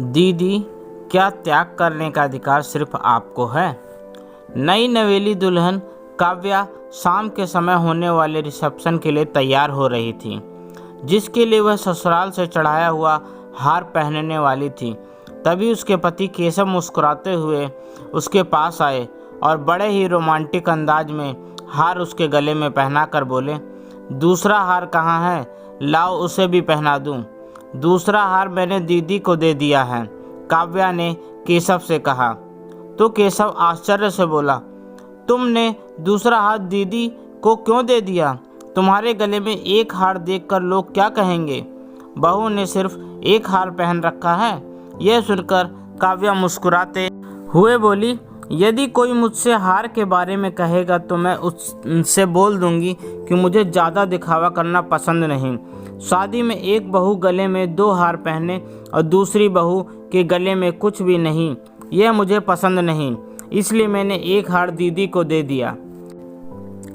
दीदी, क्या त्याग करने का अधिकार सिर्फ आपको है? नई नवेली दुल्हन काव्या शाम के समय होने वाले रिसेप्शन के लिए तैयार हो रही थी, जिसके लिए वह ससुराल से चढ़ाया हुआ हार पहनने वाली थी। तभी उसके पति केशव मुस्कुराते हुए उसके पास आए और बड़े ही रोमांटिक अंदाज में हार उसके गले में पहनाकर बोले, दूसरा हार कहाँ है? लाओ उसे भी पहना दूं। दूसरा हार मैंने दीदी को दे दिया है, काव्या ने केशव से कहा। तो केशव आश्चर्य से बोला, तुमने दूसरा हार दीदी को क्यों दे दिया? तुम्हारे गले में एक हार देखकर लोग क्या कहेंगे? बहू ने सिर्फ एक हार पहन रखा है। यह सुनकर काव्या मुस्कुराते हुए बोली, यदि कोई मुझसे हार के बारे में कहेगा तो मैं उससे बोल दूंगी कि मुझे ज़्यादा दिखावा करना पसंद नहीं। शादी में एक बहू गले में 2 हार पहने और दूसरी बहू के गले में कुछ भी नहीं, यह मुझे पसंद नहीं, इसलिए मैंने एक हार दीदी को दे दिया।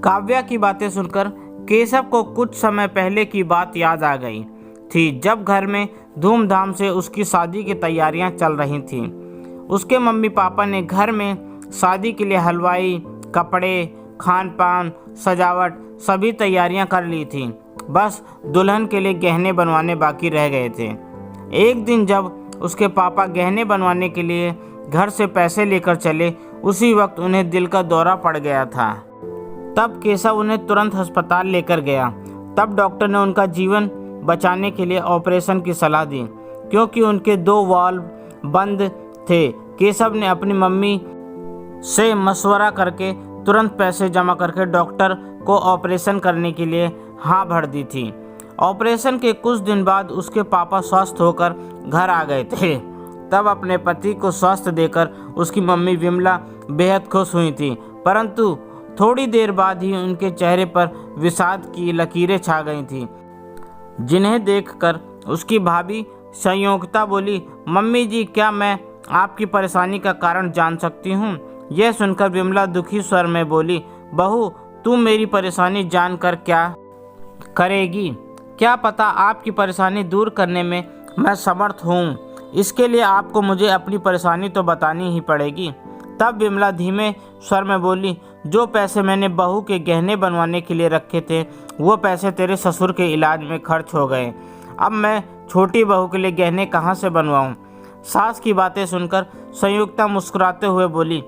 काव्या की बातें सुनकर केशव को कुछ समय पहले की बात याद आ गई थी, जब घर में धूमधाम से उसकी शादी की तैयारियां चल रही थीं। उसके मम्मी पापा ने घर में शादी के लिए हलवाई, कपड़े, खान पान, सजावट सभी तैयारियां कर ली थी। बस दुल्हन के लिए गहने बनवाने बाकी रह गए थे। एक दिन जब उसके पापा गहने बनवाने के लिए घर से पैसे लेकर चले, उसी वक्त उन्हें दिल का दौरा पड़ गया था। तब केशव उन्हें तुरंत अस्पताल लेकर गया। तब डॉक्टर ने उनका जीवन बचाने के लिए ऑपरेशन की सलाह दी, क्योंकि उनके 2 वाल्व बंद थे। केशव ने अपनी मम्मी से मशवरा करके तुरंत पैसे जमा करके डॉक्टर को ऑपरेशन करने के लिए हाँ भर दी थी। ऑपरेशन के कुछ दिन बाद उसके पापा स्वस्थ होकर घर आ गए थे। तब अपने पति को स्वस्थ देकर उसकी मम्मी विमला बेहद खुश हुई थी, परंतु थोड़ी देर बाद ही उनके चेहरे पर विषाद की लकीरें छा गई थीं, जिन्हें देखकर उसकी भाभी संयोगिता बोली, मम्मी जी, क्या मैं आपकी परेशानी का कारण जान सकती हूँ? यह सुनकर विमला दुखी स्वर में बोली, बहू, तू मेरी परेशानी जानकर क्या करेगी? क्या पता आपकी परेशानी दूर करने में मैं समर्थ हूँ। इसके लिए आपको मुझे अपनी परेशानी तो बतानी ही पड़ेगी। तब विमला धीमे स्वर में बोली, जो पैसे मैंने बहू के गहने बनवाने के लिए रखे थे, वो पैसे तेरे ससुर के इलाज में खर्च हो गए। अब मैं छोटी बहू के लिए गहने कहाँ से बनवाऊँ? सास की बातें सुनकर संयुक्ता मुस्कुराते हुए बोली,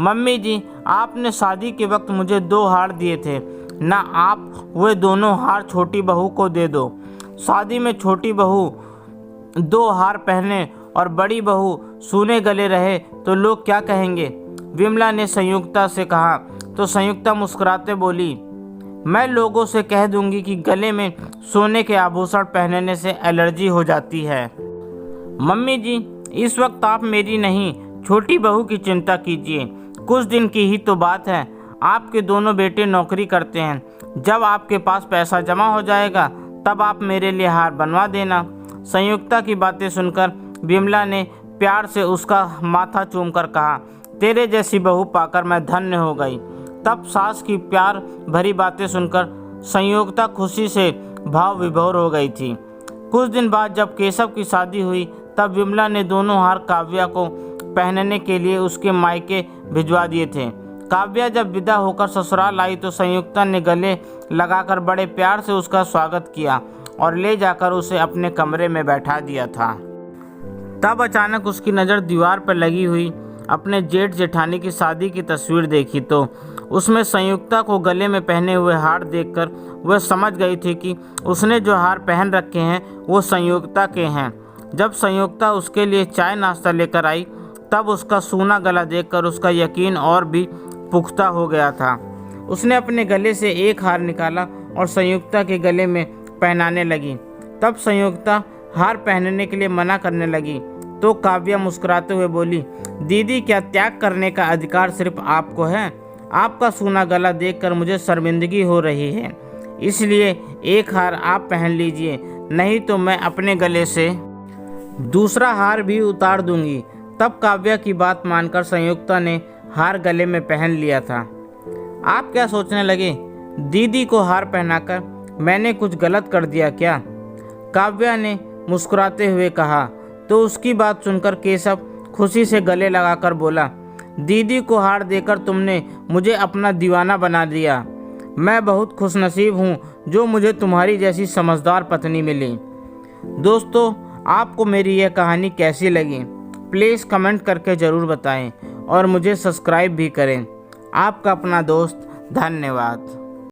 मम्मी जी, आपने शादी के वक्त मुझे 2 हार दिए थे ना, आप वे दोनों हार छोटी बहू को दे दो। शादी में छोटी बहू 2 हार पहने और बड़ी बहू सूने गले रहे तो लोग क्या कहेंगे? विमला ने संयुक्ता से कहा। तो संयुक्ता मुस्कुराते बोली, मैं लोगों से कह दूंगी कि गले में सोने के आभूषण पहनने से एलर्जी हो जाती है। मम्मी जी, इस वक्त आप मेरी नहीं, छोटी बहू की चिंता कीजिए। कुछ दिन की ही तो बात है। आपके दोनों बेटे नौकरी करते हैं। जब आपके पास पैसा जमा हो जाएगा तब आप मेरे लिए हार बनवा देना। संयुक्ता की बातें सुनकर विमला ने प्यार से उसका माथा चूमकर कहा, तेरे जैसी बहू पाकर मैं धन्य हो गई। तब सास की प्यार भरी बातें सुनकर संयुक्ता खुशी से भाव विभोर हो गई थी। कुछ दिन बाद जब केशव की शादी हुई, तब विमला ने दोनों हार काव्या को पहनने के लिए उसके मायके भिजवा दिए थे। काव्या जब विदा होकर ससुराल आई तो संयुक्ता ने गले लगाकर बड़े प्यार से उसका स्वागत किया और ले जाकर उसे अपने कमरे में बैठा दिया था। तब अचानक उसकी नज़र दीवार पर लगी हुई अपने जेठ जेठानी की शादी की तस्वीर देखी, तो उसमें संयुक्ता को गले में पहने हुए हार देखकर वह समझ गई थी कि उसने जो हार पहन रखे हैं वो संयुक्ता के हैं। जब संयुक्ता उसके लिए चाय नाश्ता लेकर आई, तब उसका सूना गला देखकर उसका यकीन और भी पुख्ता हो गया था। उसने अपने गले से एक हार निकाला और संयुक्ता के गले में पहनाने लगी। तब संयुक्ता हार पहनने के लिए मना करने लगी तो काव्या मुस्कुराते हुए बोली, दीदी, क्या त्याग करने का अधिकार सिर्फ आपको है? आपका सूना गला देखकर मुझे शर्मिंदगी हो रही है, इसलिए एक हार आप पहन लीजिए, नहीं तो मैं अपने गले से दूसरा हार भी उतार दूंगी। तब काव्या की बात मानकर संयुक्ता ने हार गले में पहन लिया था। आप क्या सोचने लगे? दीदी को हार पहनाकर मैंने कुछ गलत कर दिया क्या? काव्या ने मुस्कुराते हुए कहा। तो उसकी बात सुनकर केशव खुशी से गले लगाकर बोला, दीदी को हार देकर तुमने मुझे अपना दीवाना बना दिया। मैं बहुत खुशनसीब हूँ जो मुझे तुम्हारी जैसी समझदार पत्नी मिली। दोस्तों, आपको मेरी यह कहानी कैसी लगी प्लीज़ कमेंट करके ज़रूर बताएं और मुझे सब्सक्राइब भी करें। आपका अपना दोस्त, धन्यवाद।